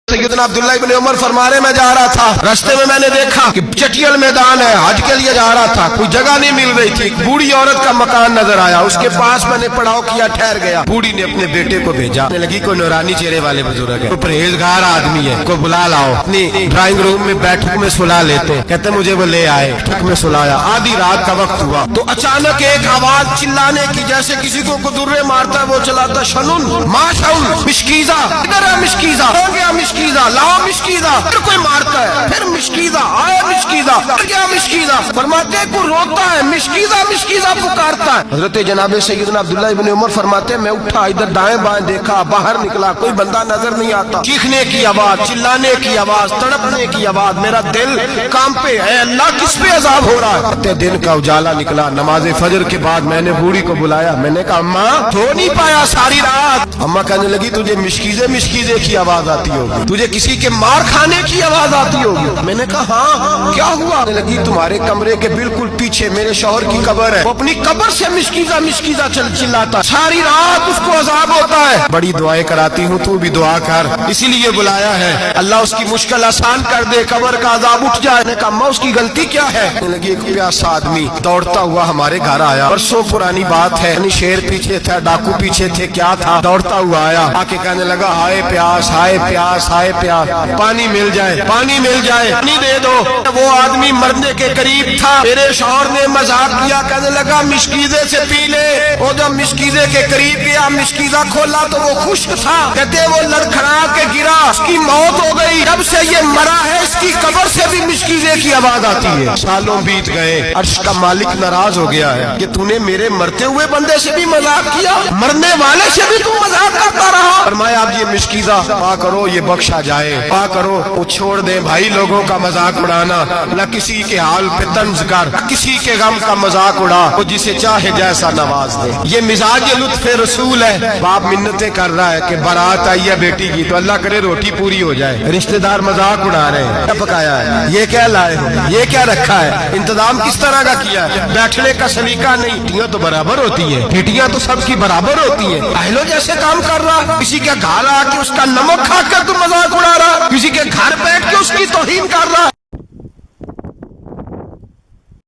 सैयदना अब्दुल्लाह इब्न उमर फरमा रहे, मैं जा रहा था, रास्ते में मैंने देखा कि चटियल मैदान है, हज के लिए जा रहा था, कोई जगह नहीं मिल रही थी, एक बूढ़ी औरत का मकान नजर आया, उसके पास मैंने पड़ाव किया, ठहर गया। बूढ़ी ने अपने बेटे को भेजा, लगी कोई नूरानी चेहरे वाले बुजुर्ग है, कोई परहेजगार आदमी है, कोई बुला लाओ, अपनी ड्राइंग रूम में बैठक में सुला लेते। कहते मुझे वो ले आए, बैठक में सुलाया, आधी रात का वक्त हुआ तो अचानक एक आवाज चिल्लाने की, जैसे किसी को कुदुर्रे मारता है वो चलाता, शनुन माशाउन मिशकीजा, इधर है मिशकीजा, हो गया मिशकीजा, लाओ मिशकीजा, फिर कोई मारता है, फिर मिशकीजा, आया मिशकीजा, फिर क्या मिशकीजा, फरमाते को रोता है, मिशकीजा मिशकीजा पुकारता है। हजरत जनाब सैयदना अब्दुल्लाह इब्न उमर फरमाते मैं उठा, इधर दाएं बाएं देखा, बाहर निकला, कोई बंदा नजर नहीं आता, चीखने की आवाज, चिल्लाने की आवाज, तड़पने की आवाज, मेरा दिल कांपे, ऐ अल्लाह किस पे अजाब हो रहा है। दिन का उजाला निकला, नमाज फजर के बाद मैंने बूढ़ी को बुलाया, मैंने कहा अम्मा सो नहीं पाया सारी रात। अम्मा कहने लगी तुझे मिशकीजे मिशकीजे की आवाज आती होगी, तुझे किसी के मार खाने की आवाज आती होगी। मैंने कहा हाँ क्या हुआ? कहने लगी तुम्हारे कमरे के बिल्कुल पीछे मेरे शौहर की कब्र है, वो अपनी कब्र से मिशकीजा मिशकीजा चिल्लाता, सारी रात उसको अजाब होता है। बड़ी दुआएं कराती हूँ, तू भी दुआ कर, इसीलिए बुलाया है, अल्लाह उसकी मुश्किल आसान कर दे, कब्र का अजाब उठ जाए। मैंने कहा अम्मा उसकी गलती क्या है? कहने लगी एक प्यासा आदमी दौड़ता हुआ हमारे घर आया, परसों पुरानी बात है, शेर पीछे था, डाकू पीछे थे, क्या था, दौड़ता हुआ आया, आके कहने लगा हाय प्यास हाय प्यास हाय प्यास, पानी मिल जाए पानी मिल जाए, पानी दे दो। वो आदमी मरने के करीब था, मेरे शौहर ने मजाक किया, कहने लगा मिशकीजे से पी ले। वो जब मिशकीजे के करीब गया, मिशकीजा खोला तो वो खुश था, कहते वो लड़खड़ा के गिरा, उसकी मौत हो गई। जब से ये मरा है इसकी कब्र से भी मिशकीजे की आवाज आती है। सालों बीत गए, अर्श का मालिक नाराज हो गया है कि तूने मेरे मरते हुए बंदे से भी मजाक किया, मरने वाले से भी तू मजाक करता रहा। फरमाया अब ये मिशकीजा पा करो, ये बख्शा जाए, पा करो, वो छोड़ दे भाई लोगों का मजाक उड़ाना, न किसी के हाल पे तंज कर, किसी के गम का मजाक उड़ा, वो जिसे चाहे जैसा नवाज दे। ये मिजाज लुत्फ़े रसूल है। बाप मिन्नतें कर रहा है कि बारात आई है बेटी की, तो अल्लाह करे रोटी पूरी हो जाए, रिश्तेदार मजाक उड़ा रहे हैं, क्या पकाया है, ये क्या लाए हो, ये क्या रखा है, इंतजाम किस तरह का किया है, बैठने का सलीका नहीं। बेटियां तो बराबर होती है, बेटियां तो सबकी बराबर होती है। पहलो जैसे काम कर रहा, किसी के घर आके उसका नमक खा कर तू मजाक उड़ा रहा, किसी के घर बैठ के उसकी तौहीन कर रहा।